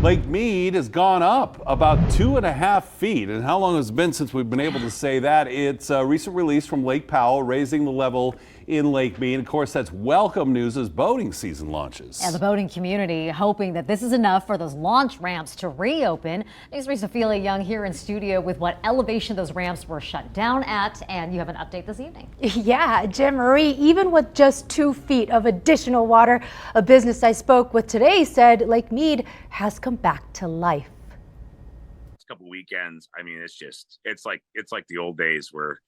Lake Mead has gone up about 2.5 feet. And how long has it been since we've been able to say that? It's a recent release from Lake Powell, raising the level in Lake Mead. Of course, that's welcome news as boating season launches. Yeah, the boating community hoping that this is enough for those launch ramps to reopen. News 3's Ophelia Young here in studio with what elevation those ramps were shut down at. And you have an update this evening. Yeah, Jim Marie, even with just 2 feet of additional water, a business I spoke with today said Lake Mead has come back to life. A couple weekends, I mean, it's like the old days where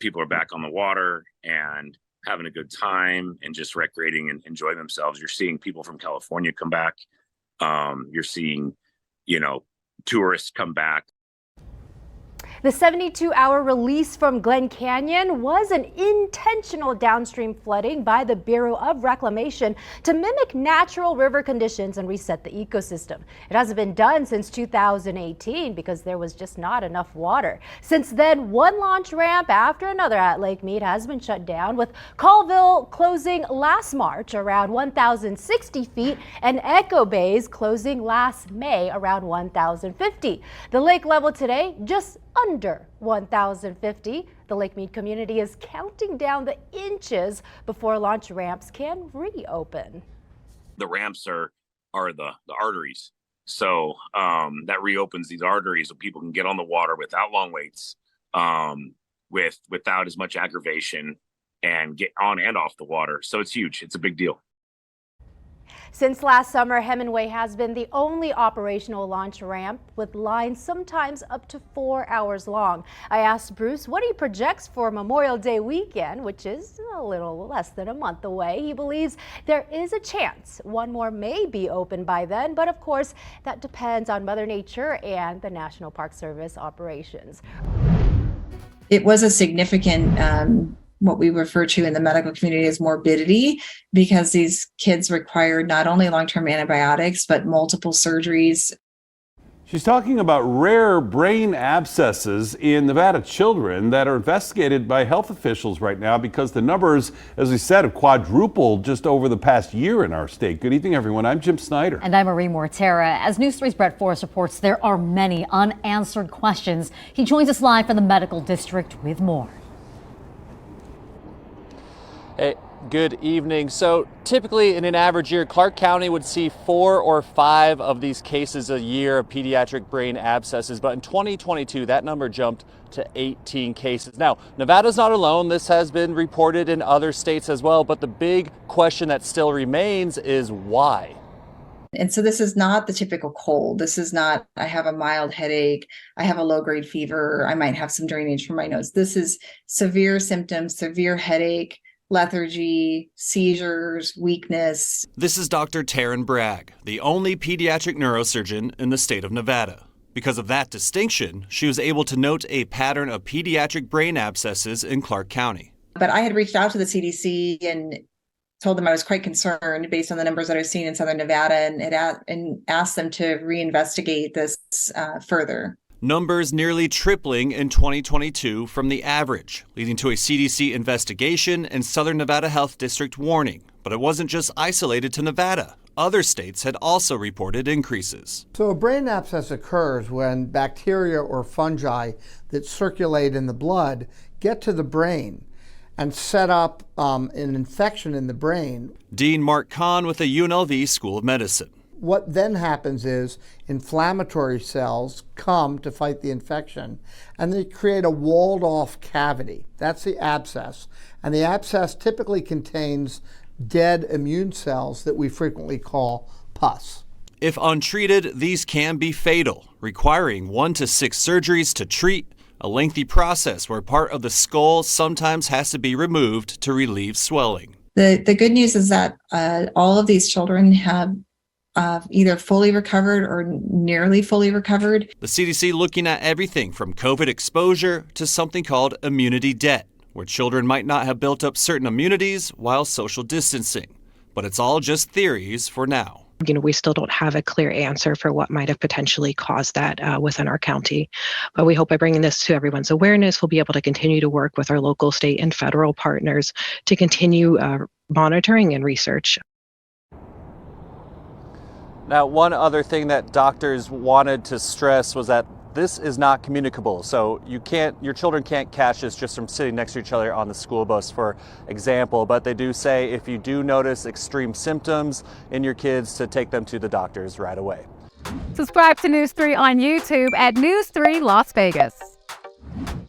people are back on the water and having a good time and just recreating and enjoying themselves. You're seeing people from California come back. You're seeing, tourists come back. The 72-hour release from Glen Canyon was an intentional downstream flooding by the Bureau of Reclamation to mimic natural river conditions and reset the ecosystem. It hasn't been done since 2018 because there was just not enough water. Since then, one launch ramp after another at Lake Mead has been shut down, with Colville closing last March around 1,060 feet and Echo Bays closing last May around 1,050. The lake level today just under 1,050. The Lake Mead community is counting down the inches before launch ramps can reopen. The ramps are the arteries. So that reopens these arteries so people can get on the water without long waits, without as much aggravation, and get on and off the water. So it's huge. It's a big deal. Since last summer, Hemingway has been the only operational launch ramp, with lines sometimes up to 4 hours long. I asked Bruce what he projects for Memorial Day weekend, which is a little less than a month away. He believes there is a chance one more may be open by then, but of course that depends on Mother Nature and the National Park Service operations. It was a significant what we refer to in the medical community as morbidity, because these kids required not only long-term antibiotics, but multiple surgeries. She's talking about rare brain abscesses in Nevada children that are investigated by health officials right now because the numbers, as we said, have quadrupled just over the past year in our state. Good evening, everyone. I'm Jim Snyder. And I'm Marie Mortera. As News 3's Brett Forrest reports, there are many unanswered questions. He joins us live from the medical district with more. Hey, good evening. So typically in an average year, Clark County would see 4 or 5 of these cases a year of pediatric brain abscesses. But in 2022, that number jumped to 18 cases. Now, Nevada's not alone. This has been reported in other states as well. But the big question that still remains is why? And so this is not the typical cold. This is not, I have a mild headache, I have a low-grade fever, I might have some drainage from my nose. This is severe symptoms, severe headache, lethargy, seizures, weakness. This is Dr. Taryn Bragg, the only pediatric neurosurgeon in the state of Nevada. Because of that distinction, she was able to note a pattern of pediatric brain abscesses in Clark County. But I had reached out to the CDC and told them I was quite concerned based on the numbers that I've seen in Southern Nevada, and asked them to reinvestigate this further. Numbers nearly tripling in 2022 from the average, leading to a CDC investigation and Southern Nevada Health District warning. But it wasn't just isolated to Nevada. Other states had also reported increases. So a brain abscess occurs when bacteria or fungi that circulate in the blood get to the brain and set up an infection in the brain. Dean Mark Kahn with the UNLV School of Medicine. What then happens is inflammatory cells come to fight the infection, and they create a walled-off cavity. That's the abscess. And the abscess typically contains dead immune cells that we frequently call pus. If untreated, these can be fatal, requiring 1 to 6 surgeries to treat, a lengthy process where part of the skull sometimes has to be removed to relieve swelling. The good news is that all of these children have either fully recovered or nearly fully recovered. The CDC looking at everything from COVID exposure to something called immunity debt, where children might not have built up certain immunities while social distancing. But it's all just theories for now. We still don't have a clear answer for what might have potentially caused that within our county. But we hope by bringing this to everyone's awareness, we'll be able to continue to work with our local, state, and federal partners to continue monitoring and research. Now, one other thing that doctors wanted to stress was that this is not communicable. So your children can't catch this just from sitting next to each other on the school bus, for example. But they do say if you do notice extreme symptoms in your kids, to take them to the doctors right away. Subscribe to News 3 on YouTube at News 3 Las Vegas.